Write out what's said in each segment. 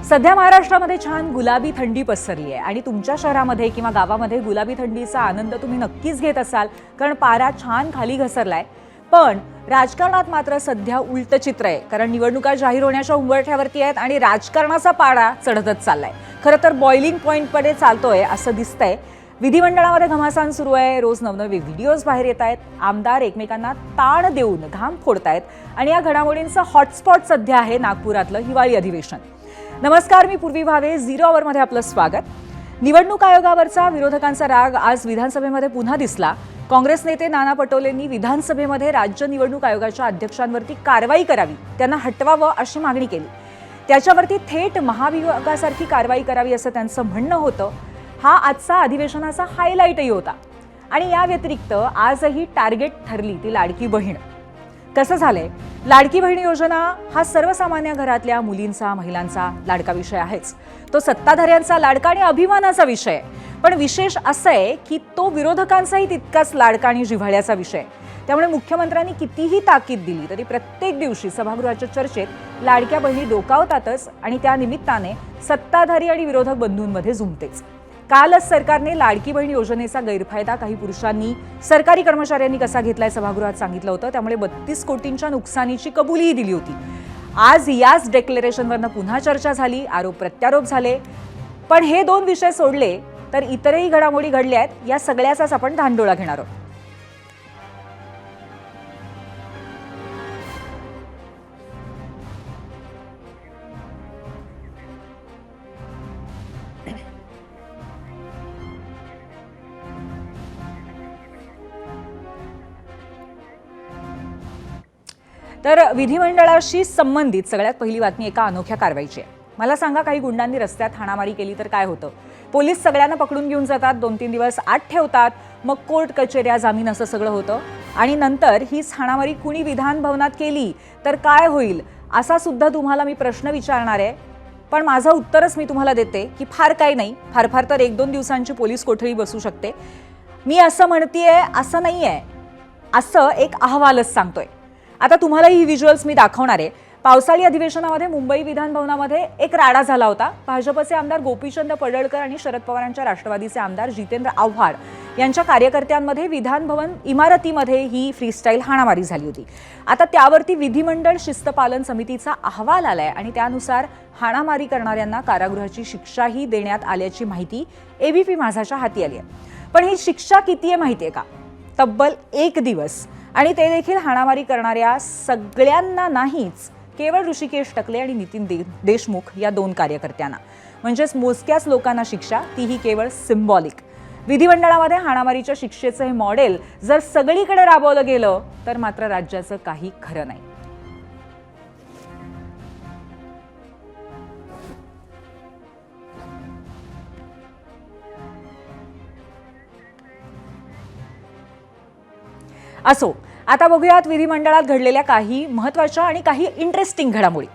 सध्या महाराष्ट्रामध्ये छान गुलाबी थंडी पसरली आहे आणि तुमच्या शहरामध्ये किंवा गावामध्ये गुलाबी थंडीचा आनंद तुम्ही नक्कीच घेत असाल, कारण पारा छान खाली घसरलाय. पण राजकारणात मात्र सध्या उलट चित्र आहे, कारण निवडणुका जाहीर होण्याच्या उंबरठ्यावरती आहेत आणि राजकारणाचा पारा चढतच चाललाय. खरं तर बॉइलिंग पॉइंटकडे चालतोय असं दिसतंय. विधिमंडळामध्ये घमासान सुरू आहे. रोज नवनवे व्हिडिओज बाहेर येत आहेत. आमदार एकमेकांना ताण देऊन घाम फोडतायत आणि या घडामोडींचा हॉटस्पॉट सध्या आहे नागपुरातलं हिवाळी अधिवेशन. नमस्कार, मी पूर्वी भावे. 0 आवरमध्ये आपलं स्वागत. निवडणूक आयोगावरचा विरोधकांचा राग आज विधानसभेमध्ये पुन्हा दिसला. काँग्रेस नेते नाना पटोलेंनी विधानसभेमध्ये राज्य निवडणूक आयोगाच्या अध्यक्षांवरती कारवाई करावी, त्यांना हटवावं अशी मागणी केली. त्याच्यावरती थेट महाभियोगासारखी कारवाई करावी असं त्यांचं म्हणणं होतं. हा आजचा अधिवेशनाचा हायलाईटही होता. आणि या व्यतिरिक्त आजही टार्गेट ठरली ती लाडकी बहीण. कसं झालंय, लाडकी बहीण योजना हा सर्वसामान्य घरातल्या मुलींचा, महिलांचा लाडका विषय आहेच. तो सत्ताधाऱ्यांचा लाडका आणि अभिमानाचा विषय आहे. पण विशेष असं आहे की तो विरोधकांचाही तितकाच लाडका आणि जिव्हाळ्याचा विषय. त्यामुळे मुख्यमंत्र्यांनी कितीही ताकीद दिली तरी प्रत्येक दिवशी सभागृहाच्या चर्चेत लाडक्या बहिणी डोकावतातच आणि त्या निमित्ताने सत्ताधारी आणि विरोधक बंधूंमध्ये झुंबतेच. कालच सरकारने लाडकी बहीण योजनेचा गैरफायदा काही पुरुषांनी, सरकारी कर्मचाऱ्यांनी कसा घेतलाय सभागृहात सांगितलं होतं. त्यामुळे 32 कोटींच्या नुकसानीची कबुलीही दिली होती. आज याच डिक्लेरेशनवरनं पुन्हा चर्चा झाली, आरोप प्रत्यारोप झाले. पण हे दोन विषय सोडले तर इतरही घडामोडी घडल्या आहेत. या सगळ्याचाच आपण धांडोळा घेणार आहोत. तर विधिमंडळाशी संबंधित सगळ्यात पहिली बातमी एका अनोख्या कारवाईची आहे. मला सांगा, काही गुंडांनी रस्त्यात हाणामारी केली तर काय होतं? पोलीस सगळ्यांना पकडून घेऊन जातात, 2-3 दिवस आत ठेवतात, मग कोर्ट कचेऱ्या, जामीन असं सगळं होतं. आणि नंतर हीच हाणामारी कुणी विधान भवनात केली तर काय होईल असा सुद्धा तुम्हाला मी प्रश्न विचारणार आहे. पण माझं उत्तरच मी तुम्हाला देते की फार काही नाही, फार फार तर 1-2 दिवसांची पोलीस कोठडी बसू शकते. मी असं म्हणतीये असं नाही आहे, असं एक अहवालच सांगतोय. आता तुम्हाला ही व्हिज्युअल्स मी दाखवणार आहे. पावसाळी अधिवेशनामध्ये मुंबई विधान भवनामध्ये एक राडा झाला होता. भाजपचे आमदार गोपीचंद पडळकर आणि शरद पवारांच्या राष्ट्रवादीचे आमदार जितेंद्र आव्हाड यांच्या कार्यकर्त्यांमध्ये विधान भवन इमारतीमध्ये ही फ्रीस्टाईल हाणामारी झाली होती. आता त्यावरती विधिमंडळ शिस्तपालन समितीचा अहवाल आलाय आणि त्यानुसार हाणामारी करणाऱ्यांना कारागृहाची शिक्षाही देण्यात आल्याची माहिती एबीपी माझाच्या हाती आली आहे. पण ही शिक्षा किती आहे माहिती आहे का? तब्बल 1 दिवस. आणि ते देखील हाणामारी करणाऱ्या सगळ्यांना नाहीच, केवळ ऋषिकेश टकले आणि नितीन देशमुख या 2 कार्यकर्त्यांना. म्हणजेच मोजक्याच लोकांना शिक्षा, तीही केवळ सिम्बॉलिक. विधिमंडळामध्ये हाणामारीच्या शिक्षेचं हे मॉडेल जर सगळीकडे राबवलं गेलं तर मात्र राज्याचं काही खरं नाही. असो, आता बघूयात विधिमंडळात घडलेल्या काही महत्त्वाच्या आणि काही इंटरेस्टिंग घडामोडी.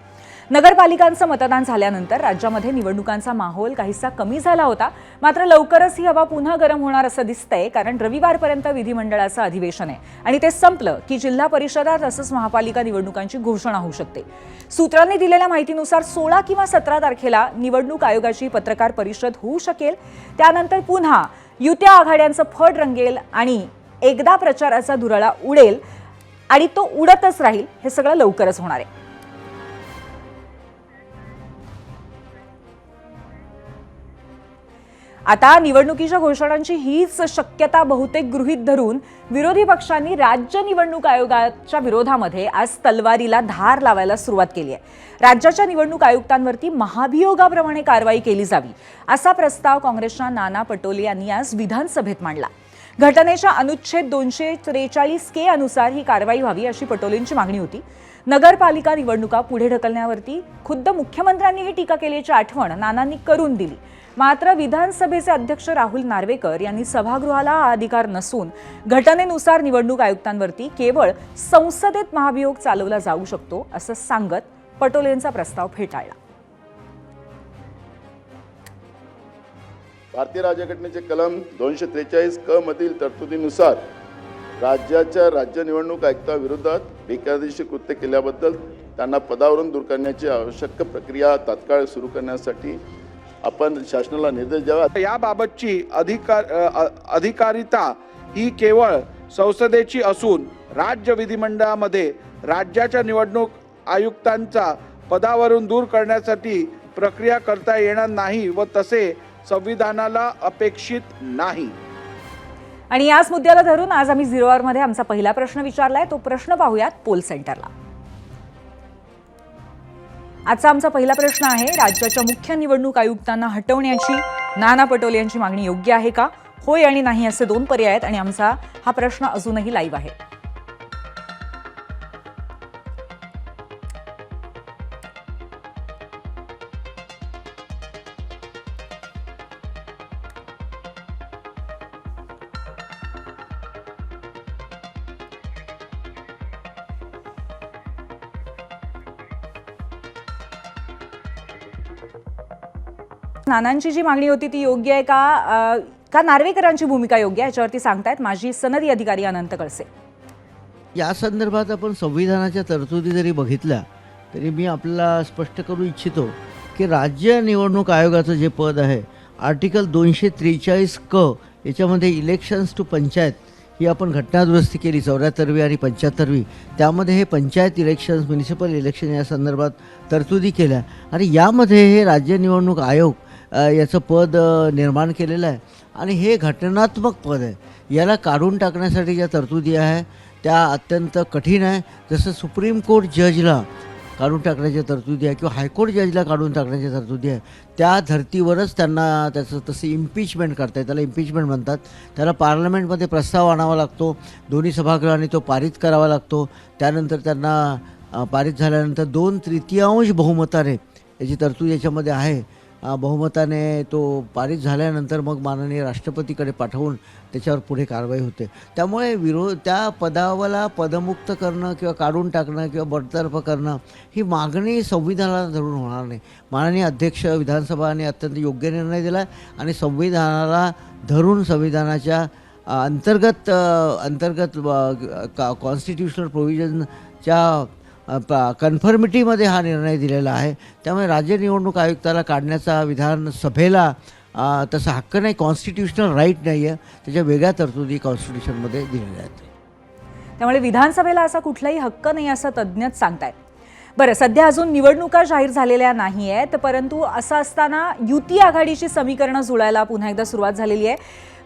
नगरपालिकांचं मतदान झाल्यानंतर राज्यामध्ये निवडणुकांचा माहोल काहीसा कमी झाला होता. मात्र लवकरच ही हवा पुन्हा गरम होणार असं दिसतंय, कारण रविवारपर्यंत विधिमंडळाचं अधिवेशन आहे आणि ते संपलं की जिल्हा परिषदा तसंच महापालिका निवडणुकांची घोषणा होऊ शकते. सूत्रांनी दिलेल्या माहितीनुसार 16 किंवा 17 तारखेला निवडणूक आयोगाची पत्रकार परिषद होऊ शकेल. त्यानंतर पुन्हा युत्या आघाड्यांचं फड रंगेल आणि एकदा प्रचाराचा धुराळा उडेल आणि तो उडतच राहील. हे सगळं लवकरच होणार आहे. आता निवडणुकीच्या घोषणांची हीच शक्यता बहुतेक गृहीत धरून विरोधी पक्षांनी राज्य निवडणूक आयोगाच्या विरोधामध्ये आज तलवारीला धार लावायला सुरुवात केली आहे. राज्याच्या निवडणूक आयुक्तांवरती महाभियोगाप्रमाणे कारवाई केली जावी असा प्रस्ताव काँग्रेसच्या नाना पटोले यांनी आज विधानसभेत मांडला. घटनेच्या अनुच्छेद 243 अनुसार ही कारवाई व्हावी अशी पटोलेंची मागणी होती. नगरपालिका निवडणुका पुढे ढकलण्यावरती खुद्द मुख्यमंत्र्यांनीही टीका केल्याची आठवण नानांनी करून दिली. मात्र विधानसभेचे अध्यक्ष राहुल नार्वेकर यांनी सभागृहाला हा अधिकार नसून घटनेनुसार निवडणूक आयुक्तांवरती केवळ संसदेत महाभियोग चालवला जाऊ शकतो असं सांगत पटोलेंचा प्रस्ताव फेटाळला. भारतीय राज्यघटनेचे कलम 243 क मधील तरतुदीनुसार राज्याच्या राज्य निवडणूक आयुक्ताविरोधात बेकायदेशीर कृत्य केल्याबद्दल त्यांना पदावरून दूर करण्याची आवश्यक प्रक्रिया तात्काळ सुरू करण्यासाठी आपण शासनाला निर्देश द्यावा. याबाबतची अधिकारिता ही केवळ संसदेची असून राज्य विधिमंडळामध्ये राज्याच्या निवडणूक आयुक्तांचा पदावरून दूर करण्यासाठी प्रक्रिया करता येणार नाही व तसे संविधानाला अपेक्षित नाही. आणि याच मुद्द्याला धरून आज आम्ही 0 आवरमध्ये आमचा पहिला प्रश्न विचारलाय. तो प्रश्न पाहूयात पोल सेंटरला. आजचा आमचा पहिला प्रश्न आहे, राज्याच्या मुख्य निवडणूक आयुक्तांना हटवण्याची नाना पटोले यांची मागणी योग्य आहे का? होय आणि नाही असे 2 पर्याय आहेत आणि आमचा हा प्रश्न अजूनही लाईव्ह आहे. नानांची जी मागणी होती ती योग्य आहे का नार्वेकरांची भूमिका योग्य आहे याच्यावरती सांगतायत माजी सनदी अधिकारी अनंत कळसे. या संदर्भात आपण संविधानाच्या तरतुदी जरी बघितल्या तरी मी आपल्याला स्पष्ट करू इच्छितो की राज्य निवडणूक आयोगाचं जे पद आहे आर्टिकल 243 क याच्यामध्ये इलेक्शन्स टू पंचायत ही आपण घटनादुरुस्ती केली 74वी आणि 75वी. त्यामध्ये हे पंचायत इलेक्शन्स म्युनिसिपल इलेक्शन या संदर्भात तरतुदी केल्या आणि यामध्ये हे राज्य निवडणूक आयोग याचं पद निर्माण केलेलं आहे आणि हे घटनात्मक पद आहे. याला काढून टाकण्यासाठी ज्या तरतुदी आहे त्या अत्यंत कठीण आहे. जसं सुप्रीम कोर्ट जजला काढून टाकण्याच्या तरतुदी आहे किंवा हायकोर्ट जजला काढून टाकण्याच्या तरतुदी आहे, त्या धर्तीवरच त्यांना त्याचं तसं इम्पिचमेंट करता येतं. त्याला इम्पिचमेंट म्हणतात. त्याला पार्लमेंटमध्ये प्रस्ताव आणावा लागतो, दोन्ही सभागृहांनी तो पारित करावा लागतो. त्यानंतर त्यांना पारित झाल्यानंतर 2/3 बहुमताने याची तरतूद याच्यामध्ये आहे. बहुमताने तो पारित झाल्यानंतर मग माननीय राष्ट्रपतीकडे पाठवून त्याच्यावर पुढे कारवाई होते. त्यामुळे त्या पदावाला पदमुक्त करणं किंवा काढून टाकणं किंवा बडतर्फ करणं ही मागणी संविधानाला धरून होणार नाही. माननीय अध्यक्ष विधानसभाने अत्यंत योग्य निर्णय दिला आणि संविधानाला धरून संविधानाच्या अंतर्गत कॉन्स्टिट्युशनल प्रोव्हिजनच्या कन्फर्मिटीमध्ये हा निर्णय दिलेला आहे. त्यामुळे राज्य निवडणूक आयुक्ताला काढण्याचा विधानसभेला तसा हक्क नाही, कॉन्स्टिट्युशनल राईट नाही आहे. त्याच्या वेगळ्या तरतुदी कॉन्स्टिट्यूशनमध्ये दिलेल्या आहेत. त्यामुळे विधानसभेला असा कुठलाही हक्क नाही असं तज्ज्ञच सांगतायत. बरं, सध्या अजून निवडणुका जाहीर झालेल्या नाही आहेत, परंतु असं असताना युती आघाडीची समीकरणं जुळायला पुन्हा एकदा सुरुवात झालेली आहे.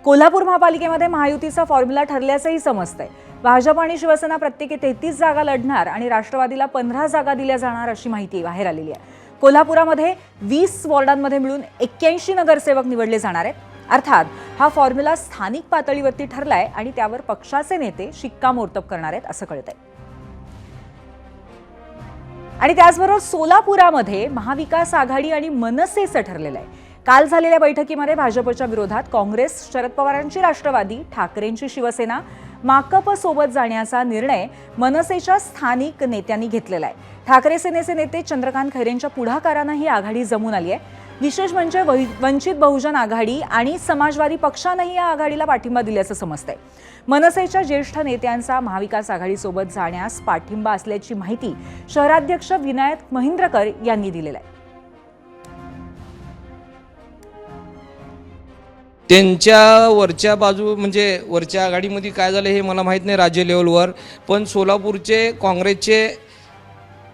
कोल्हापूर महापालिकेमध्ये महायुतीचा फॉर्म्युला ठरल्याचंही समजतंय. भाजप आणि शिवसेना प्रत्येकी 33 जागा लढणार आणि राष्ट्रवादीला 15 जागा दिल्या जाणार अशी माहिती बाहेर आलेली आहे. कोल्हापुरामध्ये 20 वॉर्डांमध्ये मिळून 81 नगरसेवक निवडले जाणार आहेत. अर्थात हा फॉर्म्युला स्थानिक पातळीवरती ठरलाय आणि त्यावर पक्षाचे नेते शिक्कामोर्तब करणार आहेत असं कळतंय. आणि त्याचबरोबर सोलापुरामध्ये महाविकास आघाडी आणि मनसेचं ठरलेलं आहे. काल झालेल्या बैठकीमध्ये भाजपच्या विरोधात काँग्रेस, शरद पवारांची राष्ट्रवादी, ठाकरेंची शिवसेना, माकप सोबत जाण्याचा निर्णय मनसेच्या स्थानिक नेत्यांनी घेतलेला आहे. ठाकरे सेनेचे नेते चंद्रकांत खैरेंच्या पुढाकारानं ही आघाडी जमून आली आहे. विशेष म्हणजे वंचित बहुजन आघाडी आणि समाजवादी पक्षानंही या आघाडीला पाठिंबा दिल्याचं समजतंय. मनसेच्या ज्येष्ठ नेत्यांचा महाविकास आघाडीसोबत जाण्यास पाठिंबा असल्याची माहिती शहराध्यक्ष विनायक महिंद्रकर यांनी दिलेली आहे. त्यांच्या वरच्या बाजू म्हणजे वरच्या आघाडीमध्ये काय झालं हे मला माहीत नाही राज्य लेवलवर, पण सोलापूरचे काँग्रेसचे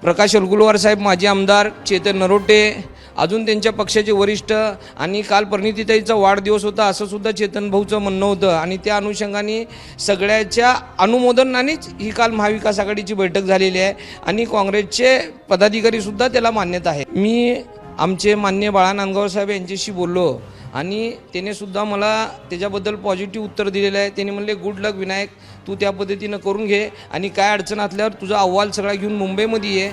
प्रकाश अलगुलवार साहेब, माजी आमदार चेतन नरोटे, अजून त्यांच्या पक्षाचे वरिष्ठ आणि काल परिणितीताईचा वाढदिवस होता असं सुद्धा चेतन भाऊचं म्हणणं होतं आणि त्या अनुषंगाने सगळ्याच्या अनुमोदनानेच ही काल महाविकास आघाडीची बैठक झालेली आहे आणि काँग्रेसचे पदाधिकारीसुद्धा त्याला मान्यता आहे. मी आमचे माननीय बाळा नांदगाव साहेब यांच्याशी बोललो आणि त्याने सुद्धा मला त्याच्याबद्दल पॉझिटिव्ह उत्तर दिलेलं आहे. त्यांनी म्हणले गुड लक विनायक, तू त्या पद्धतीनं करून घे आणि काय अडचण असल्यावर तुझा अहवाल सगळा घेऊन मुंबईमध्ये ये.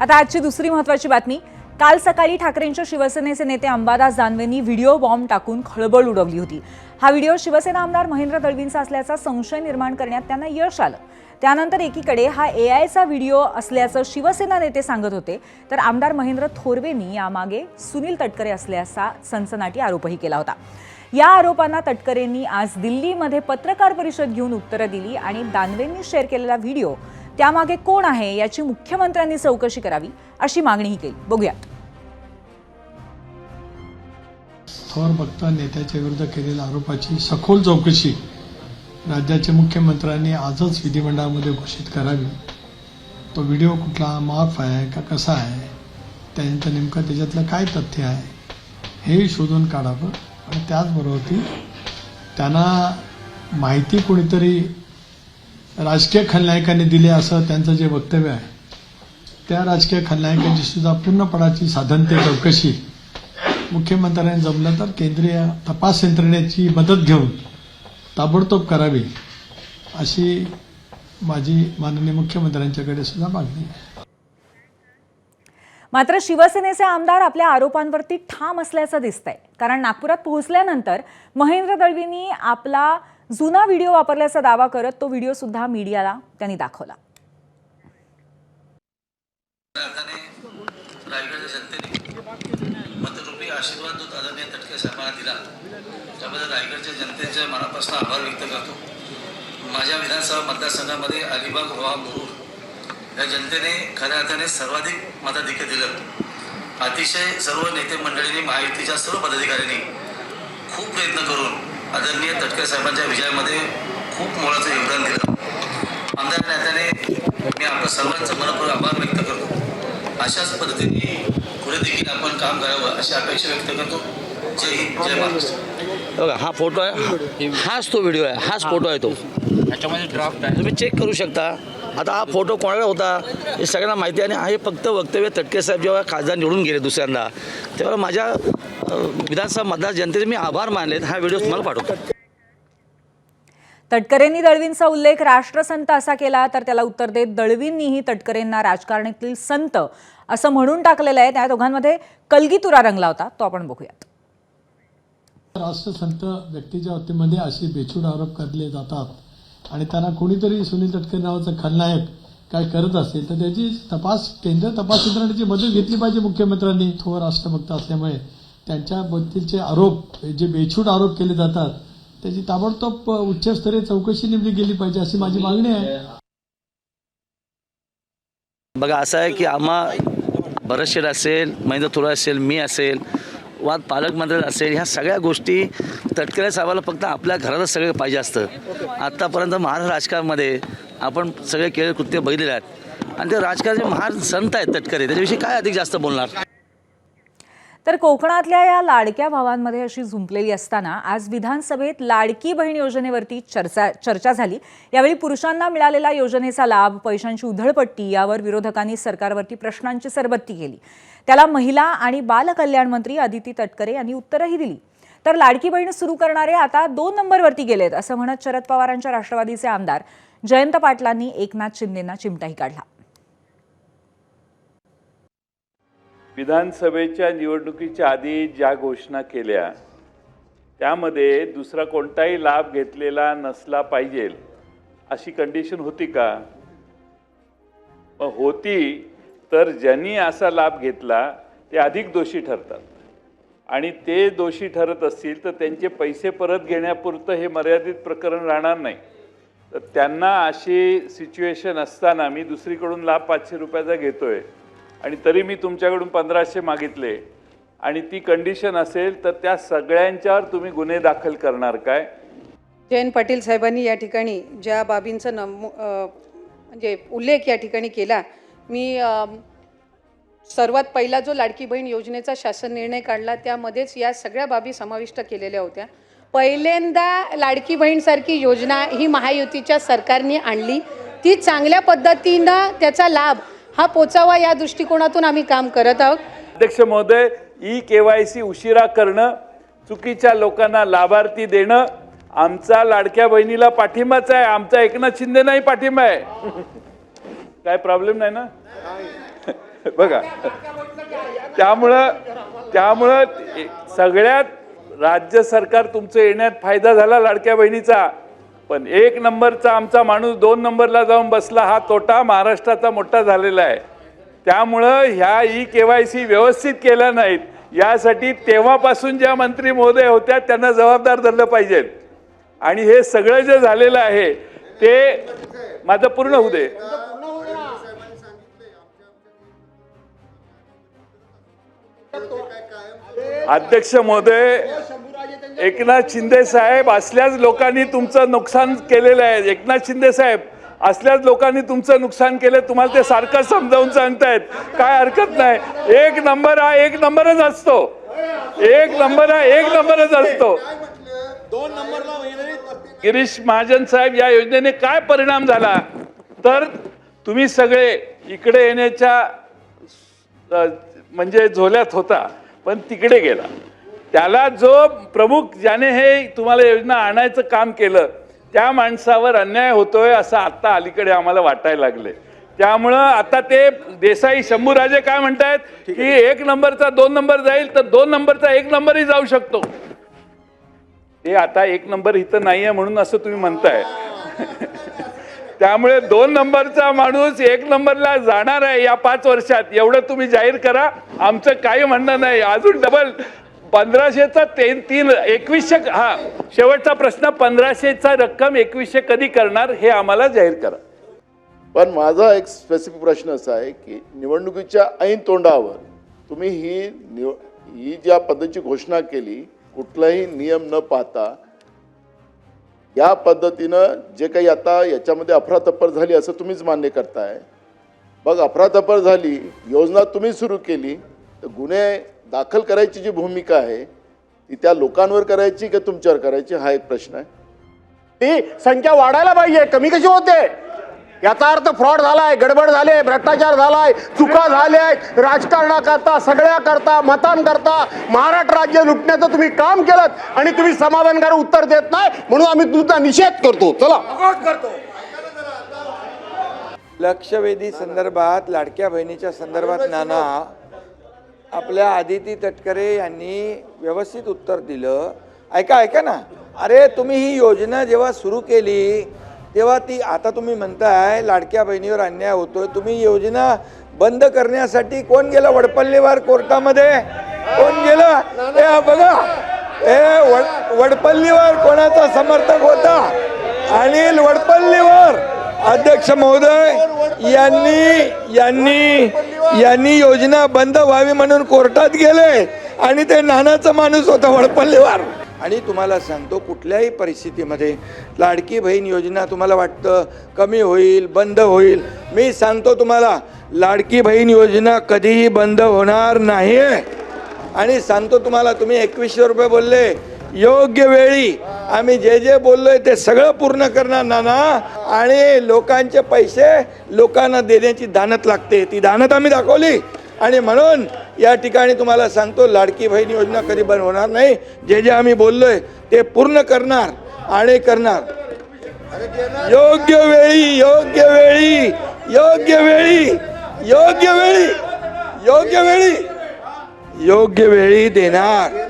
आता आजची दुसरी महत्त्वाची बातमी. काल सकाळी ठाकरेंच्या शिवसेनेचे नेते अंबादास दानवेंनी व्हिडिओ बॉम्ब टाकून खळबळ उडवली होती. हा व्हिडिओ शिवसेना आमदार महेंद्र दळवींचा असल्याचा संशय निर्माण करण्यात त्यांना यश आलं. त्यानंतर एकीकडे हा AIचा व्हिडिओ असल्याचं शिवसेना नेते सांगत होते, तर आमदार महेंद्र थोरवेंनी यामागे सुनील तटकरे असल्याचा सनसनाटी आरोपही केला होता. या आरोपांना तटकरेंनी आज दिल्लीमध्ये पत्रकार परिषद घेऊन उत्तरं दिली आणि दानवेंनी शेअर केलेला व्हिडिओ त्यामागे कोण आहे याची मुख्यमंत्र्यांनी चौकशी करावी अशी मागणीही केली. बघूयात. थोर भक्त नेत्याच्या विरुद्ध केलेल्या आरोपाची सखोल चौकशी राज्याचे मुख्यमंत्र्यांनी आजच विधिमंडळामध्ये घोषित करावी. तो व्हिडिओ कुठला माफ आहे का कसा आहे, त्यानंतर नेमकं त्याच्यातलं काय तथ्य आहे हेही शोधून काढावं. आणि त्याचबरोबर त्यांना माहिती कोणीतरी राजकीय खलनायकांनी दिली असं त्यांचं जे वक्तव्य आहे, त्या राजकीय खलनायकांची सुद्धा पूर्णपणाची साधनते चौकशी मुख्यमंत्र्यांनी जमलं तर केंद्रीय तपास यंत्रणेची मदत घेऊन ताबडतोब करावी अशी माझी माननीय मुख्यमंत्र्यांच्याकडे सुद्धा मागणी आहे. मात्र शिवसेनेचे आमदार आपल्या आरोपांवरती ठाम असल्याचं दिसतंय. कारण नागपुरात पोहोचल्यानंतर महेंद्र दळवींनी आपला जुना व्हिडिओ वापरल्याचा दावा करत तो व्हिडिओ सुद्धा मीडियाला त्यांनी दाखवला. रायगडच्या जनतेने मतरूपी आशीर्वाद जो आदरणीय तटकरे साहेबांना दिला त्याबद्दल रायगडच्या जनतेच्या मनापासून आभार व्यक्त करतो. माझ्या विधानसभा मतदारसंघामध्ये अलिबाग रोहा मुरुड या जनतेने खऱ्या अर्थाने सर्वाधिक मताधिक्य दिलं. अतिशय सर्व नेते मंडळींनी, महायुतीच्या सर्व पदाधिकाऱ्यांनी खूप प्रयत्न करून आदरणीय तटकरे साहेबांच्या विजयामध्ये खूप मोलाचं योगदान दिलं. आमदार नात्याने मी आपल्या सर्वांचं मनपूर्वक आभार व्यक्त करतो. अशाच पद्धतीने पुढे देखील आपण काम करावं अशी अपेक्षा व्यक्त करतो. जय हिंद, जय महाराष्ट्र. बघा हा फोटो आहे, हाच तो व्हिडिओ आहे, हाच फोटो आहे तो. त्याच्यामध्ये ड्राफ्ट आहे, तुम्ही चेक करू शकता. आता हा फोटो कोणाला होता हे सगळ्यांना माहिती आहे. आणि हे फक्त वक्तव्य तटकरे साहेब जेव्हा खासदार निवडून गेले दुसऱ्यांदा तेव्हा माझ्या विधानसभा मतदार जनतेचे मी आभार मानलेत. हा व्हिडिओ तुम्हाला पाठवतो. तटकरेंनी दळवींचा उल्लेख राष्ट्रसंत असा केला तर त्याला उत्तर देत दळवींनीही तटकरेंना राजकारणातील संत असं म्हणून टाकलेलं आहे. त्या दोघांमध्ये कलगीतुरा रंगला होता, तो आपण बघूयात. राष्ट्रसंत व्यक्तीच्या बाबतीमध्ये असे बेछूट आरोप करले जातात आणि त्यांना कोणीतरी सुनील तटकरे नावाचा खलनायक काय करत असेल तर त्याची केंद्रीय तपास यंत्रणेची मदत घेतली पाहिजे मुख्यमंत्र्यांनी. थोर राष्ट्रभक्त असल्यामुळे त्यांच्याबद्दलचे आरोप जे बेछूट आरोप केले जातात त्याची ताबडतोब उच्चस्तरीय चौकशी नेमली गेली पाहिजे अशी माझी मागणी आहे. बघा असं आहे की आम्हा भरतशेठ असेल, महेंद्र थोरात असेल, मी असेल, वा पालकमंत्री असेल, ह्या सगळ्या गोष्टी तटकरे साहेबाला फक्त आपल्या घरातच सगळं पाहिजे असतं. आत्तापर्यंत महाराष्ट्र राजकारणामध्ये आपण सगळे केलेले कृत्य बघितले आहेत आणि ते राजकारणाचे महान संत आहेत तटकरे, त्याच्याविषयी काय अधिक जास्त बोलणार. तर कोकणातल्या या लाडक्या भावांमध्ये अशी झुंपलेली असताना आज विधानसभेत लाडकी बहीण योजनेवरती चर्चा झाली. यावेळी पुरुषांना मिळालेला योजनेचा लाभ, पैशांची उधळपट्टी यावर विरोधकांनी सरकारवरती प्रश्नांची सरबत्ती केली. त्याला महिला आणि बालकल्याण मंत्री अदिती तटकरे यांनी उत्तरही दिली. तर लाडकी बहीण सुरू करणारे आता 2 नंबरवरती गेलेत असं म्हणत शरद पवारांच्या राष्ट्रवादीचे आमदार जयंत पाटलांनी एकनाथ शिंदेंना चिमटाही काढला. विधानसभेच्या निवडणुकीच्या आधी ज्या घोषणा केल्या त्यामध्ये दुसरा कोणताही लाभ घेतलेला नसला पाहिजे अशी कंडिशन होती का? होती तर ज्यांनी असा लाभ घेतला ते अधिक दोषी ठरतात आणि ते दोषी ठरत असतील तर त्यांचे पैसे परत घेण्यापुरतं हे मर्यादित प्रकरण राहणार नाही. तर त्यांना अशी सिच्युएशन असताना मी दुसरीकडून लाभ 500 रुपयाचा घेतोय आणि तरी मी तुमच्याकडून 1500 मागितले आणि ती कंडिशन असेल तर त्या सगळ्यांच्यावर तुम्ही गुन्हे दाखल करणार काय? जयंत पाटील साहेबांनी या ठिकाणी ज्या बाबींचा म्हणजे उल्लेख या ठिकाणी केला, मी सर्वात पहिला जो लाडकी बहीण योजनेचा शासन निर्णय काढला त्यामध्येच या सगळ्या बाबी समाविष्ट केलेल्या होत्या. पहिल्यांदा लाडकी बहीणसारखी योजना ही महायुतीच्या सरकारने आणली, ती चांगल्या पद्धतीनं त्याचा लाभ हा पोचावा या दृष्टिकोनातून आम्ही काम करत आहोत. अध्यक्ष महोदय, KYC उशिरा करणं, चुकीच्या लोकांना लाभार्थी देणं आमचा लाडक्या बहिणीला पाठिंबाच आहे, आमचा एकनाथ शिंदे नाही पाठिंबा आहे. काय प्रॉब्लेम नाही ना? बघा त्यामुळं सगळ्यात राज्य सरकार तुमचं येण्यात फायदा झाला लाडक्या बहिणीचा, पण 1 नंबरचा आमचा माणूस 2 नंबरला जाऊन बसला, हा तोटा महाराष्ट्राचा मोठा झालेला आहे. त्यामुळं ह्या KYC व्यवस्थित केल्या नाहीत यासाठी तेव्हापासून ज्या मंत्री महोदय होत्या त्यांना जबाबदार धरलं पाहिजे. आणि हे सगळं जे झालेलं आहे ते माझं पूर्ण होऊ दे. अध्यक्ष महोदय, एकनाथ शिंदे साहेब असल्याच लोकांनी तुमचं नुकसान केलेलं आहे. एकनाथ शिंदे साहेब असल्याच लोकांनी तुमचं नुकसान केलं. तुम्हाला ते सारखं समजावून सांगतायत, काय हरकत नाही. एक नंबर हा एक नंबरच असतो. एक नंबर हा एक नंबरच असतो. गिरीश महाजन साहेब, या योजनेने काय परिणाम झाला तर तुम्ही सगळे इकडे येण्याच्या म्हणजे झोल्यात होता, पण तिकडे गेला. त्याला जो प्रमुख ज्याने हे तुम्हाला योजना आणायचं काम केलं त्या माणसावर अन्याय होतोय असं आता अलीकडे आम्हाला वाटायला लागले. त्यामुळं आता ते देसाई शंभूराजे काय म्हणतायत की 1 नंबरचा 2 नंबर जाईल तर 2 नंबरचा 1 नंबरही जाऊ शकतो. ते आता 1 नंबर इथं नाहीये म्हणून असं तुम्ही म्हणताय. त्यामुळे 2 नंबरचा माणूस 1 नंबरला जाणार आहे या 5 वर्षात, एवढं तुम्ही जाहीर करा. आमचं काही म्हणणं नाही. अजून डबल 1500चा 2100, हा शेवटचा प्रश्न, 1500चा रक्कम 2100 कधी करणार हे आम्हाला जाहीर करा. पण माझा एक स्पेसिफिक प्रश्न असा आहे की निवडणुकीच्या ऐन तोंडावर तुम्ही ही ज्या पद्धतीची घोषणा केली, कुठलाही नियम न पाहता या पद्धतीनं जे काही आता याच्यामध्ये अफरातफर झाली असं तुम्हीच मान्य करताय. मग अफरातफर झाली, योजना तुम्ही सुरू केली, तर गुन्हे दाखल करायची जी भूमिका आहे ती त्या लोकांवर करायची का तुमच्यावर करायची, हा एक प्रश्न आहे. ती संख्या वाढायला पाहिजे, कमी कशी होते? याचा अर्थ फ्रॉड झालाय, गडबड झाले, भ्रष्टाचार झालाय, चुका झाल्या, राजकारणाकरता, सगळ्याकरता, मतांकरता महाराष्ट्र राज्य लुटण्याचं तुम्ही काम केलं आणि तुम्ही समाधानकारक उत्तर देत नाही, म्हणून आम्ही तुमचा निषेध करतो. चला लक्षवेधी संदर्भात, लाडक्या बहिणीच्या संदर्भात नाना आपल्या आदिती तटकरे यांनी व्यवस्थित उत्तर दिलं. ऐका ना, अरे तुम्ही ही योजना जेव्हा सुरू केली तेव्हा ती, आता तुम्ही म्हणताय लाडक्या बहिणीवर अन्याय होतोय, तुम्ही योजना बंद करण्यासाठी कोण गेलं वडपल्लीवर कोर्टामध्ये? कोण गेलं? हे बघा, वडपल्लीवर कोणाचा समर्थक होता? अनिल वडपल्लीवर. अध्यक्ष महोदय, यांनी योजना बंद व्हावी म्हणून कोर्टात गेले आणि ते नानाचा माणूस होता वडपल्लीवर. आणि तुम्हाला सांगतो, कुठल्याही परिस्थितीमध्ये लाडकी बहीण योजना तुम्हाला वाटतं कमी होईल, बंद होईल, मी सांगतो तुम्हाला लाडकी बहीण योजना कधीही बंद होणार नाही. आणि सांगतो तुम्हाला, तुम्ही 2100 रुपये बोलले, योग्य वेळी आम्ही जे जे बोललोय ते सगळं पूर्ण करणार नाना. आणि लोकांचे पैसे लोकांना देण्याची दानत लागते, ती दानत आम्ही दाखवली. आणि म्हणून या ठिकाणी तुम्हाला सांगतो, लाडकी बहीण योजना कधी बंद होणार नाही. जे जे आम्ही बोललोय ते पूर्ण करणार आणि करणार. योग्य वेळी, योग्य वेळी, योग्य वेळी, योग्य वेळी, योग्य वेळी, योग्य वेळी देणार.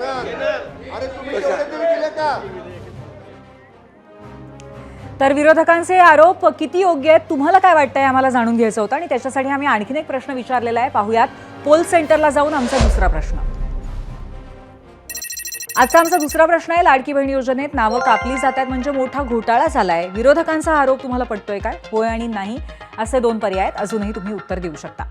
तर विरोधकांचे आरोप किती योग्य आहेत, तुम्हाला काय वाटतंय, आम्हाला जाणून घ्यायचं होतं. आणि त्याच्यासाठी आम्ही आणखीन एक प्रश्न विचारलेला आहे. पाहूयात पोल सेंटरला जाऊन आमचा दुसरा प्रश्न. आजचा आमचा दुसरा प्रश्न आहे, लाडकी बहीण योजनेत नावं कापली जातात म्हणजे मोठा घोटाळा झालाय. विरोधकांचा आरोप तुम्हाला पटतोय काय? होय आणि नाही असे 2 पर्याय आहेत. अजूनही तुम्ही उत्तर देऊ शकता.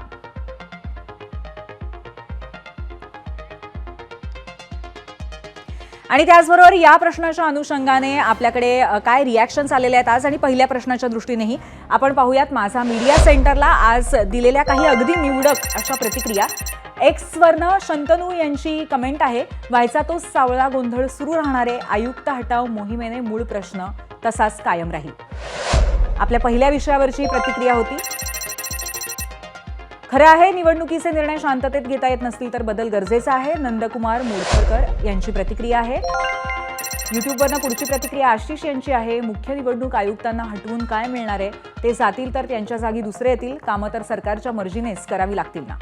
आणि त्याचबरोबर या प्रश्नाच्या अनुषंगाने आपल्याकडे काय रिॲक्शन्स आलेले आहेत आज, आणि पहिल्या प्रश्नाच्या दृष्टीनेही आपण पाहूयात माझा मीडिया सेंटरला आज दिलेल्या काही अगदी निवडक अशा प्रतिक्रिया. एक्सवरनं शंतनू यांची कमेंट आहे, व्हायचा तो सावळा गोंधळ सुरू राहणारे आयुक्त हटाव मोहिमेने मूळ प्रश्न तसाच कायम राहील. आपल्या पहिल्या विषयावरची प्रतिक्रिया होती. खरं आहे, निवडणुकीचे निर्णय शांततेत घेता येत नसतील तर बदल गरजेचा आहे. नंदकुमार मोडखरकर यांची प्रतिक्रिया आहे. युट्यूबवरनं पुढची प्रतिक्रिया आशिष यांची आहे, मुख्य निवडणूक आयुक्तांना हटवून काय मिळणार आहे, ते जातील तर त्यांच्या जागी दुसरे येतील, कामं तर सरकारच्या मर्जीनेच करावी लागतील ना.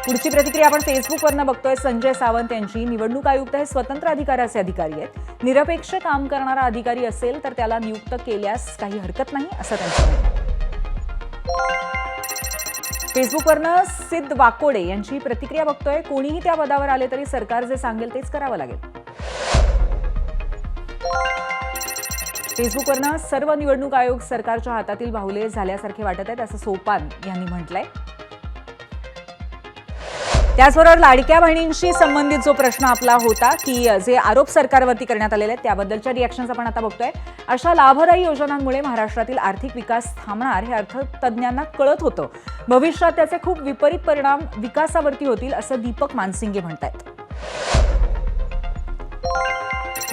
पुढची प्रतिक्रिया आपण फेसबुकवरनं बघतोय. संजय सावंत यांची, निवडणूक आयुक्त हे स्वतंत्र अधिकाराचे अधिकारी आहेत, निरपेक्ष काम करणारा अधिकारी असेल तर त्याला नियुक्त केल्यास काही हरकत नाही असं त्यांचं म्हणणं. फेसबुकवरनं सिद्ध वाकोडे यांची प्रतिक्रिया बघतोय, कोणीही त्या पदावर आले तरी सरकार जे सांगेल तेच करावं लागेल. फेसबुकवरनं सर्व निवडणूक आयोग सरकारच्या हातातील बाहुले झाल्यासारखे वाटत आहेत असं सोपान यांनी म्हटलंय. त्याचबरोबर लाडक्या बहिणींशी संबंधित जो प्रश्न आपला होता की जे आरोप सरकारवरती करण्यात आलेले आहेत त्याबद्दलच्या रिॲक्शन्स आपण आता बघतोय. अशा लाभदायी योजनांमुळे महाराष्ट्रातील आर्थिक विकास थांबणार हे अर्थतज्ज्ञांना कळत होतं. भविष्यात त्याचे खूप विपरीत परिणाम विकासावरती होतील असं दीपक मानसिंगे म्हणतायत.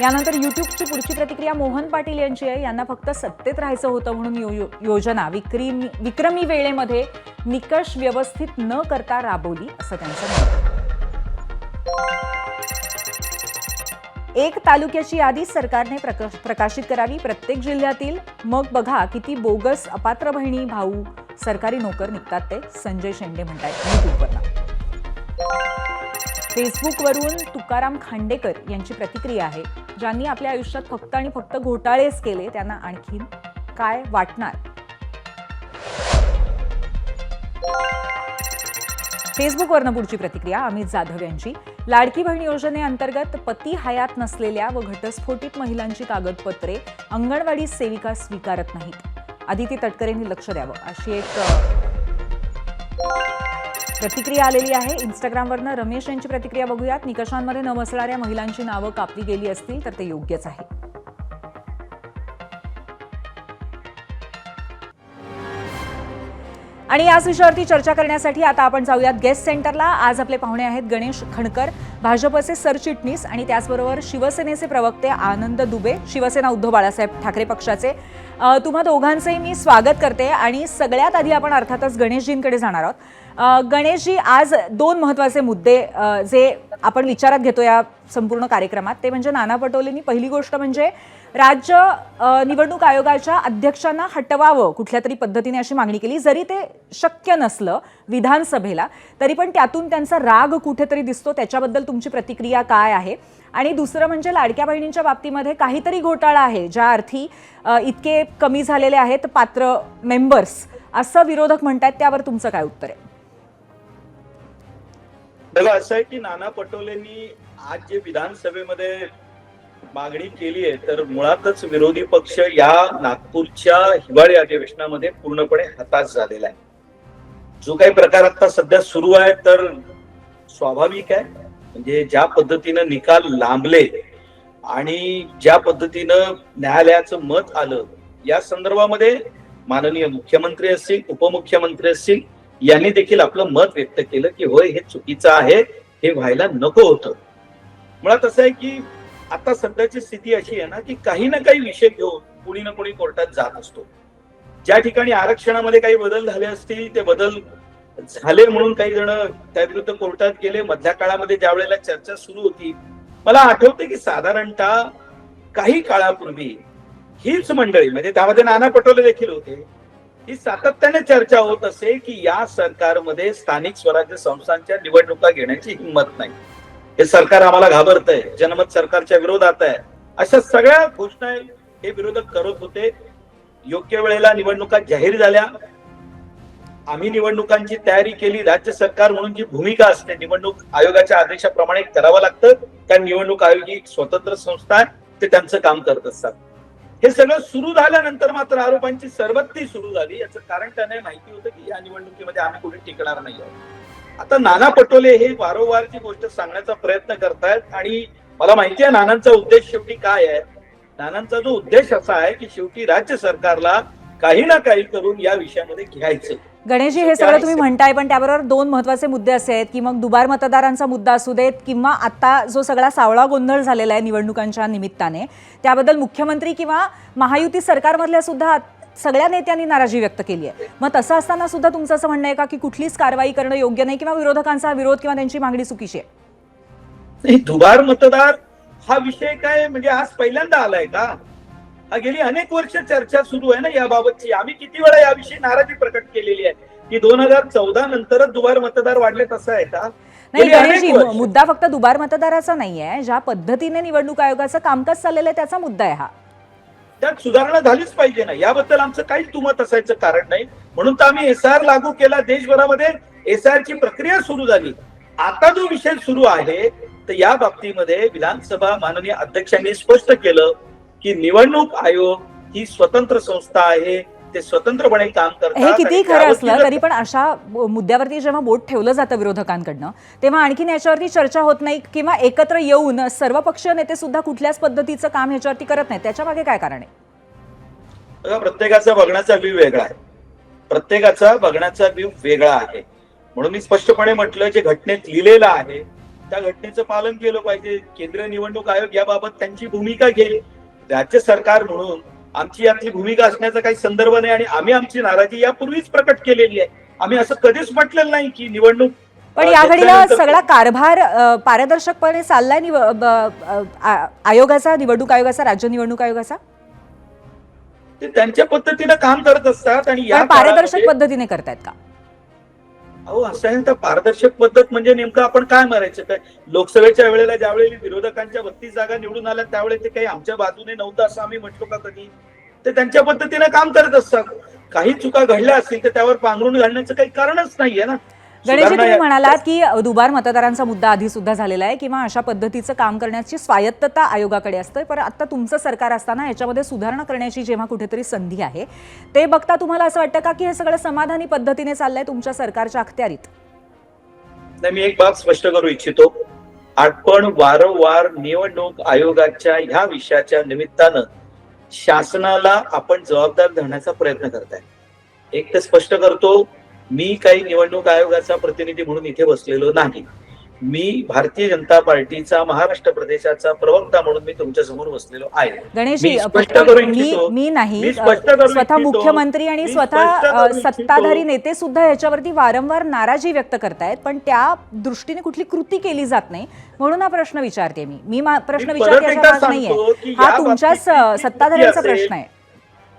यानंतर युट्यूबची पुढची प्रतिक्रिया मोहन पाटील यांची आहे. यांना फक्त सत्तेत राहायचं होतं म्हणून योजना विक्रमी वेळेमध्ये निकष व्यवस्थित न करता राबवली असं त्यांचं म्हणणं. एक तालुक्याची यादी सरकारने प्रकाशित करावी प्रत्येक जिल्ह्यातील. मग बघा किती बोगस अपात्र बहिणी भाऊ सरकारी नोकर निघतात ते संजय शेंडे म्हणतात युट्यूबवरनं. फेसबुकवरून तुकाराम खांडेकर यांची प्रतिक्रिया आहे. ज्यांनी आपल्या आयुष्यात फक्त आणि फक्त घोटाळेच केले त्यांना आणखीन काय वाटणार. फेसबुकवरनं पुढची प्रतिक्रिया अमित जाधव यांची. लाडकी बहीण योजनेअंतर्गत पती हयात नसलेल्या व घटस्फोटित महिलांची कागदपत्रे अंगणवाडी सेविका स्वीकारत नाहीत. आदिती तटकरेंनी लक्ष द्यावं अशी एक प्रतिक्रिया आलेली आहे. इंस्टाग्रामवरनं रमेश यांची प्रतिक्रिया बघूयात. निकषांमध्ये न बसणाऱ्या महिलांची नावं कापली गेली असतील तर ते योग्यच आहे. आणि याच विषयावरती चर्चा करण्यासाठी आता आपण जाऊयात गेस्ट सेंटरला. आज आपले पाहुणे आहेत गणेश खणकर, भाजपचे सरचिटणीस, आणि त्याचबरोबर शिवसेनेचे प्रवक्ते आनंद दुबे, शिवसेना उद्धव बाळासाहेब ठाकरे पक्षाचे. तुम्हा दोघांचंही मी स्वागत करते. आणि सगळ्यात आधी आपण अर्थातच गणेशजींकडे जाणार आहोत. गणेशजी, आज दोन महत्त्वाचे मुद्दे जे आपण विचारात घेतो या संपूर्ण कार्यक्रमात ते म्हणजे नाना पटोलेंनी पहिली गोष्ट म्हणजे राज्य निवडणूक आयोगाच्या अध्यक्षांना हटवावं कुठल्या तरी पद्धतीने अशी मागणी केली. जरी ते शक्य नसलं विधानसभेला तरी पण त्यातून त्यांचा राग कुठेतरी दिसतो. त्याच्याबद्दल तुमची प्रतिक्रिया काय आहे. आणि दुसरं म्हणजे लाडक्या बहिणींच्या बाबतीमध्ये काहीतरी घोटाळा आहे ज्या अर्थी इतके कमी झालेले आहेत पात्र मेंबर्स असं विरोधक म्हणतात. त्यावर तुमचं काय उत्तर आहे. बघा, असं आहे की नाना पटोलेंनी आज जे विधानसभेमध्ये मागणी केली आहे तर मुळातच विरोधी पक्ष या नागपूरच्या हिवाळी अधिवेशनामध्ये पूर्णपणे हताश झालेला आहे. जो काही प्रकार आता सध्या सुरू आहे तर स्वाभाविक आहे. म्हणजे ज्या पद्धतीनं निकाल लांबले आणि ज्या पद्धतीनं न्यायालयाचं मत आलं या संदर्भामध्ये माननीय मुख्यमंत्री असतील, उपमुख्यमंत्री असतील यांनी देखील आपलं मत व्यक्त केलं की होय हे चुकीचं आहे, हे व्हायला नको होतं. मुळात असं आहे की आता सध्याची स्थिती अशी आहे ना की काही ना काही विषय घेऊन कुणी ना कुणी कोर्टात जात असतो. ज्या ठिकाणी आरक्षणामध्ये काही बदल झाले असतील ते बदल झाले म्हणून काही जण त्याविरुद्ध कोर्टात गेले. मधल्या काळामध्ये ज्या वेळेला चर्चा सुरू होती मला आठवते की साधारणतः काही काळापूर्वी हीच मंडळी म्हणजे त्यामध्ये नाना पटोले देखील होते, ही सातत्याने चर्चा होत असे की या सरकारमध्ये स्थानिक स्वराज्य संस्थांच्या निवडणुका घेण्याची हिंमत नाही, हे सरकार आम्हाला घाबरतंय, जनमत सरकारच्या विरोधात आहे, अशा सगळ्या घोषणा हे विरोधक करत होते. योग्य वेळेला निवडणुका जाहीर झाल्या, आम्ही निवडणुकांची तयारी केली. राज्य सरकार म्हणून जी भूमिका असते निवडणूक आयोगाच्या आदेशाप्रमाणे करावं लागतं, कारण निवडणूक आयोग ही स्वतंत्र संस्था आहे, ते त्यांचं काम करत असतात. हे सगळं सुरू झाल्यानंतर मात्र आरोपांची सरबत्ती सुरू झाली. याचं कारण त्यांना माहिती होतं की या निवडणुकीमध्ये आम्ही कुठे टिकणार नाही आहोत. आता नाना पटोले हे वारंवार ती गोष्ट सांगण्याचा प्रयत्न करतायत आणि मला माहिती आहे नानांचा उद्देश शेवटी काय आहे. नानांचा जो उद्देश असा आहे की शेवटी राज्य सरकारला काही ना काही करून या विषयामध्ये घ्यायचं. गणेशजी, हे सगळं तुम्ही म्हणताय पण त्याबरोबर दोन महत्त्वाचे मुद्दे असे आहेत की मग दुबार मतदारांचा मुद्दा असू देत किंवा आता जो सगळा सावळा गोंधळ झालेला आहे निवडणुकांच्या निमित्ताने त्याबद्दल मुख्यमंत्री किंवा महायुती सरकारमधल्या सुद्धा सगळ्या नेत्यांनी नाराजी व्यक्त केली आहे. मग तसं असताना सुद्धा तुमचं असं म्हणणं आहे का की कुठलीच कारवाई करणं योग्य नाही किंवा विरोधकांचा विरोध किंवा त्यांची मागणी चुकीची आहे. दुबार मतदार हा विषय काय म्हणजे आज पहिल्यांदा आलाय का? हा गेली अनेक वर्ष चर्चा सुरू आहे ना याबाबतची. आम्ही किती वेळा याविषयी नाराजी प्रकट केलेली आहे की 2014 नंतरच दुबार मतदार वाढले, तसं आहे का? नाही गणेशजी, मुद्दा फक्त दुबार मतदाराचा नाहीये, ज्या पद्धतीने निवडणूक आयोगाचं कामकाज चाललेलं आहे त्याचा मुद्दा आहे हा. त्यात सुधारणा झालीच पाहिजे ना, याबद्दल आमचं काहीच दुमत असायचं कारण नाही. म्हणून तर आम्ही SR लागू केला, देशभरामध्ये SR ची प्रक्रिया सुरू झाली. आता जो विषय सुरू आहे तर या बाबतीमध्ये विधानसभा माननीय अध्यक्षांनी स्पष्ट केलं की निवडणूक आयोग ही स्वतंत्र संस्था आहे, ते स्वतंत्रपणे काम करतात. हे किती आणि खरं त्या असलं वतीनं तरी पण अशा मुद्द्यावरती जेव्हा बोट ठेवलं जातं विरोधकांकडनं तेव्हा आणखीन याच्यावरती चर्चा होत नाही किंवा एकत्र येऊन सर्वपक्षीय नेते सुद्धा कुठल्याच पद्धतीचं काम ह्याच्यावरती करत नाही. त्याच्या मागे काय कारण आहे? बघा, प्रत्येकाचा बघण्याचा व्ह्यू वेगळा आहे. प्रत्येकाचा बघण्याचा व्ह्यू वेगळा आहे. म्हणून मी स्पष्टपणे म्हटलं, जे घटनेत लिहिलेलं आहे त्या घटनेचं पालन केलं पाहिजे. केंद्रीय निवडणूक आयोग याबाबत त्यांची भूमिका घेईल. राज्य सरकार म्हणून आमची यातली भूमिका असण्याचा काही संदर्भ नाही आणि आम्ही आमची नाराजी यापूर्वीच प्रकट केलेली आहे. आम्ही असं कधीच म्हटलेलं नाही की निवडणूक पण या घडीला सगळा कारभार पारदर्शकपणे चाललाय आयोगाचा, निवडणूक आयोगाचा, राज्य निवडणूक आयोगाचा. ते त्यांच्या पद्धतीनं काम करत असतात आणि या पारदर्शक पद्धतीने करतायत का? अहो, असं आहे तर पारदर्शक पद्धत म्हणजे नेमकं आपण काय म्हणायचं? काय लोकसभेच्या वेळेला ज्यावेळी विरोधकांच्या 32 जागा निवडून आल्या त्यावेळेस ते काही आमच्या बाजूने नव्हतं असं आम्ही म्हटलो का कधी? ते त्यांच्या पद्धतीने काम करत असतात. काही चुका घडल्या असतील तर त्यावर पांघरून घालण्याचं काही कारणच नाहीये ना. गणेशजी, तुम्ही म्हणालात की दुबार मतदारांचा मुद्दा आधी सुद्धा झालेला आहे किंवा अशा पद्धतीचं काम करण्याची स्वायत्तता आयोगाकडे असते, पण आता तुमचं सरकार असताना याच्यामध्ये सुधारणा करण्याची जेव्हा कुठेतरी संधी आहे ते बघता तुम्हाला असं वाटतं का की हे सगळं समाधानी पद्धतीने चाललंय तुमच्या सरकारच्या अखत्यारीत? नाही, मी एक बाब स्पष्ट करू इच्छितो. आपण वारंवार निवडणूक आयोगाच्या ह्या विषयाच्या निमित्तानं शासनाला आपण जबाबदार धरण्याचा प्रयत्न करताय. एक तर स्पष्ट करतो, मी काही निवडणूक आयोगाचा प्रतिनिधी म्हणून इथे बसलेलो नाही. मी भारतीय जनता पार्टीचा महाराष्ट्र प्रदेशाचा प्रवक्ता म्हणून मी तुमच्या समोर बसलेलो आहे. गणेशजी, मी नाही, स्वतः मुख्यमंत्री आणि स्वतः सत्ताधारी नेते सुद्धा याच्यावरती वारंवार नाराजी व्यक्त करतायत, पण त्या दृष्टीने कुठली कृती केली जात नाही. म्हणून हा प्रश्न विचारते मी प्रश्न विचारते नाहीये, हा तुमच्याच सत्ताधाऱ्यांचा प्रश्न आहे.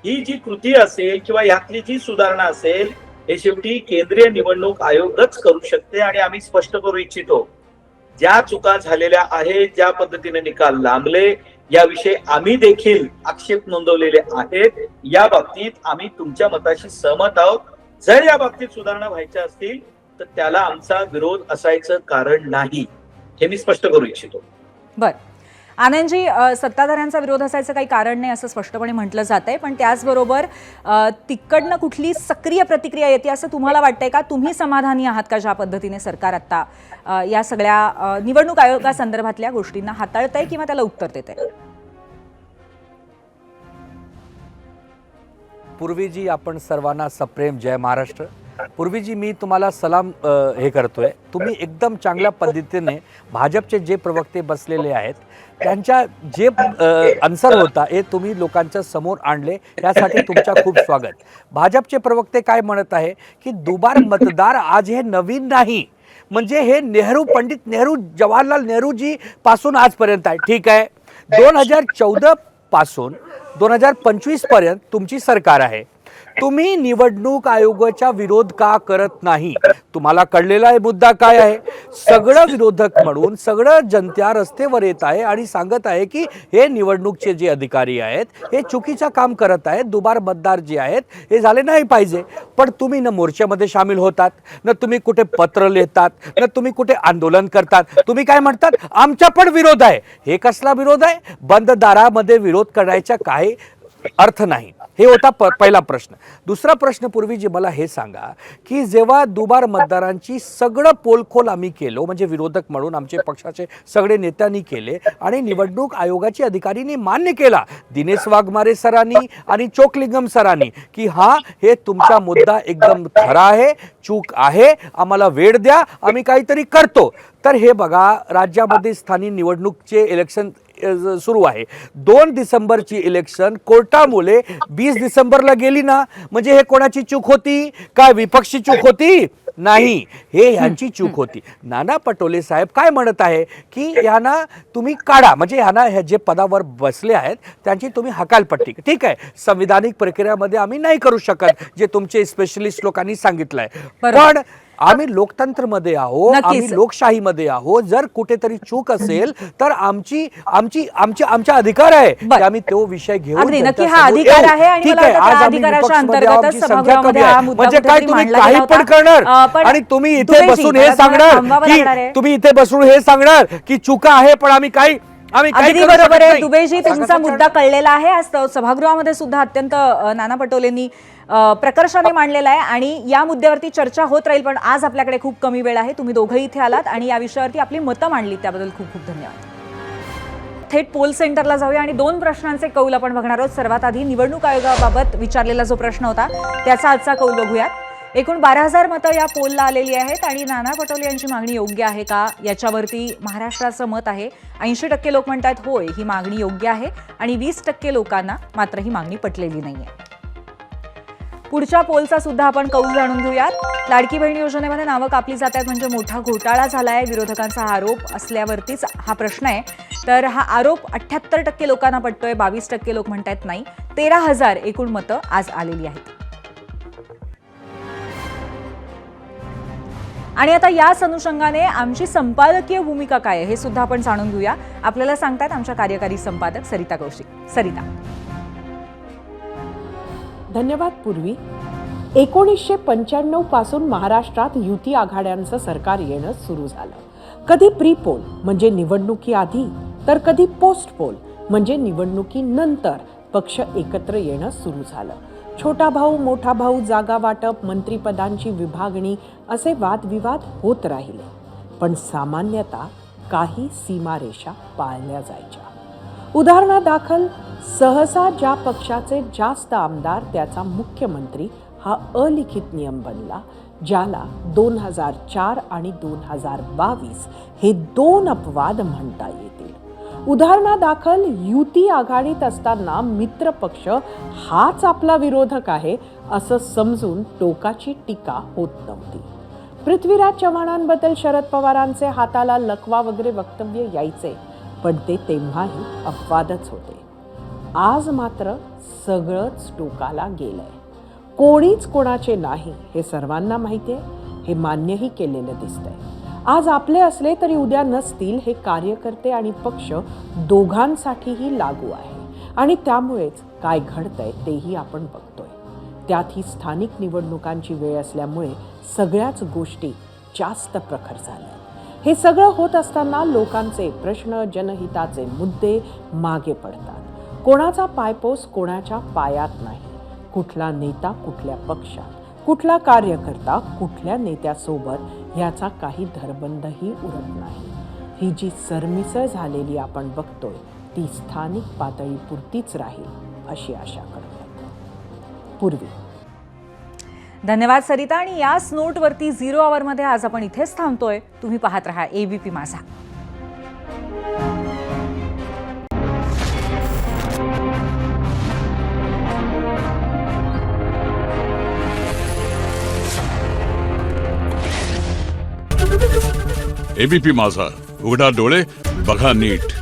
ही जी कृती असेल किंवा यातली जी सुधारणा असेल हे शेवटी केंद्रीय निवडणूक आयोगच करू शकते. आणि आम्ही स्पष्ट करू इच्छितो, ज्या चुका झालेल्या आहेत, ज्या पद्धतीने निकाल लांबले, याविषयी आम्ही देखील आक्षेप नोंदवलेले आहेत. या बाबतीत आम्ही तुमच्या मताशी सहमत आहोत. जर या बाबतीत सुधारणा व्हायच्या असतील तर त्याला आमचा विरोध असायचं कारण नाही, हे मी स्पष्ट करू इच्छितो. बरं आनंदजी, सत्ताधाऱ्यांचा विरोध असायचं काही कारण नाही असं स्पष्टपणे म्हटलं जात आहे, पण त्याचबरोबर तिकडनं कुठली सक्रिय प्रतिक्रिया येते असं तुम्हाला वाटतंय का? तुम्ही समाधानी आहात का ज्या पद्धतीने सरकार आता या सगळ्या निवडणूक आयोगासंदर्भातल्या गोष्टींना हाताळतंय किंवा त्याला उत्तर देतंय? पूर्वीजी आपण सर्वांना सप्रेम जय महाराष्ट्र. पूर्वीजी मी तुम्हाला सलाम हे करतोय. तुम्ही एकदम चांगल्या पद्धतीने भाजपचे जे प्रवक्ते बसलेले आहेत त्यांच्या जे आन्सर होता हे तुम्ही लोकांच्या समोर आणले, यासाठी तुमचा खूप स्वागत. भाजपचे प्रवक्ते काय म्हणत आहे की दुबार मतदार आज हे नवीन नाही, म्हणजे हे पंडित नेहरू, जवाहरलाल नेहरूजी पासून आजपर्यंत आहे. ठीक आहे, 2014 पासून 2025 पर्यंत तुमची सरकार आहे. तुम्ही निवडणूक आयोगाचा विरोध का करत नाही? तुम्हाला कळलेला आहे मुद्दा काय आहे? सगळं विरोधक म्हणून सगळं जनता रस्त्यावर येत आहे आणि सांगत आहे की हे निवडणूकचे जे अधिकारी आहेत हे चुकीचं काम करत आहेत, दुबार मतदार जे आहेत हे झाले नाही पाहिजे. पण तुम्ही न मोर्चामध्ये सामील होतात, न तुम्ही कुठे पत्र लिहितात, न तुम्ही कुठे आंदोलन करतात. तुम्ही काय म्हणतात, आमचा पण विरोध आहे. हे कसला विरोध आहे? बंद दारामध्ये विरोध करायचा काही अर्थ नाही. हे होता पहिला प्रश्न. दुसरा प्रश्न, पूर्वीजी मला हे सांगा की जेव्हा दुबार मतदारांची सगळं पोलखोल आम्ही केलो, म्हणजे विरोधक म्हणून आमचे पक्षाचे सगळे नेत्यांनी केले आणि निवडणूक आयोगाची अधिकाऱ्यांनी मान्य केला, दिनेश वाघमारे सरांनी आणि चोकलिंगम सरांनी, की हा हे तुमचा मुद्दा एकदम खरा आहे, चूक आहे, आम्हाला वेळ द्या, आम्ही काहीतरी करतो. तर हे बघा, राज्यामध्ये स्थानिक निवडणूकचे इलेक्शन सुरू आहे. 2 डिसेंबरची इलेक्शन कोर्टामुळे 20 डिसेंबरला गेली ना, म्हणजे हे कोणाची चूक होती? काय विपक्षी चूक होती? नाही, हे यांची चूक होती. नाना पटोले साहेब काय म्हणत आहे की यांना तुम्ही काढा, म्हणजे यांना हे जे पदावर बसले आहेत त्यांची तुम्ही हकालपट्टी. ठीक आहे, संविधानिक प्रक्रियामध्ये आम्ही नाही करू शकत जे तुमचे स्पेशलिस्ट लोकांनी सांगितलंय, पण आम्ही लोकतंत्रमध्ये आहोत, आम्ही लोकशाहीमध्ये आहोत. जर कुठेतरी चूक असेल तर आमचा अधिकार आहे की आम्ही तो विषय घेऊन नक्की हा अधिकार आहे आणि मला वाटतं त्या अधिकाराच्या अंतर्गतच सभागृहामध्ये हा मुद्दा म्हणजे काय तुम्ही काही पण करणार आणि तुम्ही इथे बसून हे सांगणार की चुका आहे पण आम्ही काही आम्ही काही अगदी करू बरोबर शकत आहे नाही. दुबेजी, असं तुमचा कसं मुद्दा कळलेला आहे. आज सभागृहामध्ये सुद्धा अत्यंत नाना पटोलेंनी प्रकर्षाने मांडलेला आहे आणि या मुद्द्यावरती चर्चा होत राहील. पण आज आपल्याकडे खूप कमी वेळ आहे. तुम्ही दोघंही इथे आलात आणि या विषयावरती आपली मतं मांडली, त्याबद्दल खूप खूप धन्यवाद. थेट पोल सेंटरला जाऊया आणि 2 प्रश्नांचे कौल आपण बघणार आहोत. सर्वात आधी निवडणूक आयोगाबाबत विचारलेला जो प्रश्न होता त्याचा आजचा कौल बघूयात. एकूण 12,000 मतं या पोलला आलेली आहेत आणि नाना पटोले यांची मागणी योग्य आहे का याच्यावरती महाराष्ट्राचं मत आहे. 80% लोक म्हणतात होय ही मागणी योग्य आहे आणि 20% लोकांना मात्र ही मागणी पटलेली नाहीये. पुढच्या पोलचा सुद्धा आपण कौल जाणून घेऊयात. लाडकी बहीण योजनेमध्ये नावं कापली जातात म्हणजे मोठा घोटाळा झालाय, विरोधकांचा आरोप असल्यावरतीच हा प्रश्न आहे. तर हा आरोप 78% लोकांना पटतोय, 22% लोक म्हणतात नाही. 13,000 एकूण मतं आज आलेली आहेत. आणि आता याच अनुषंगाने आमची संपादकीय भूमिका काय आहे हे सुद्धा आपण जाणून घेऊया. आपल्याला सांगतात आमच्या कार्यकारी संपादक सरिता कौशिक. सरिता. धन्यवाद पूर्वी. 1995 पासून महाराष्ट्रात युती आघाड्यांचं सरकार येणं सुरू झालं. कधी प्री पोल म्हणजे निवडणुकीआधी तर कधी पोस्ट पोल म्हणजे निवडणुकीनंतर पक्ष एकत्र येणं सुरू झालं. छोटा भाऊ मोठा भाऊ, जागा वाटप, मंत्रिपदांची विभागणी असे वादविवाद होत राहिले. पण सामान्यतः काही सीमारेषा पाळल्या जायच्या. उदाहरणादाखल सहसा ज्या पक्षाचे जास्त आमदार त्याचा मुख्यमंत्री हा अलिखित नियम बनला, ज्याला 2004 आणि 2022 हे 2 अपवाद म्हणता येतील. उदाहरणादाखल युती आघाडीत असताना मित्र पक्ष हाच आपला विरोधक आहे असं समजून टोकाची टीका होत नव्हती. पृथ्वीराज चव्हाणांबद्दल शरद पवारांचे हाताला लकवा वगैरे वक्तव्य यायचे, पण ते तेव्हाही अपवादच होते. आज मात्र सगळंच टोकाला गेलंय. कोणीच कोणाचे नाही हे सर्वांना माहिती आहे. हे मान्यही केलेलं दिसतंय. आज आपले असले तरी उद्या नसतील हे कार्यकर्ते आणि पक्ष दोघांसाठीही लागू आहे आणि त्यामुळेच काय घडतंय तेही आपण बघतोय. त्यात ही स्थानिक निवडणुकांची वेळ असल्यामुळे सगळ्याच गोष्टी जास्त प्रखर झाल्या. हे सगळं होत असताना लोकांचे प्रश्न, जनहिताचे मुद्दे मागे पडतात. कोणाचा पायपोस कोणाच्या पायात नाही. कुठला नेता कुठल्या पक्षात, कुठला कार्यकर्ता कुठल्या नेत्यासोबत याचा काही धरबंधही उरत नाही. ही जी सरमिसळ झालेली आपण बघतोय ती स्थानिक पातळीपुरतीच राहील अशी आशा करतो. पूर्वी. धन्यवाद सरिता. आणि याच नोटवरती 0 आवरमध्ये आज आपण इथेच थांबतोय. तुम्ही पाहत रहा ABP माझा. ABP माझा, उघडा डोळे बघा नीट.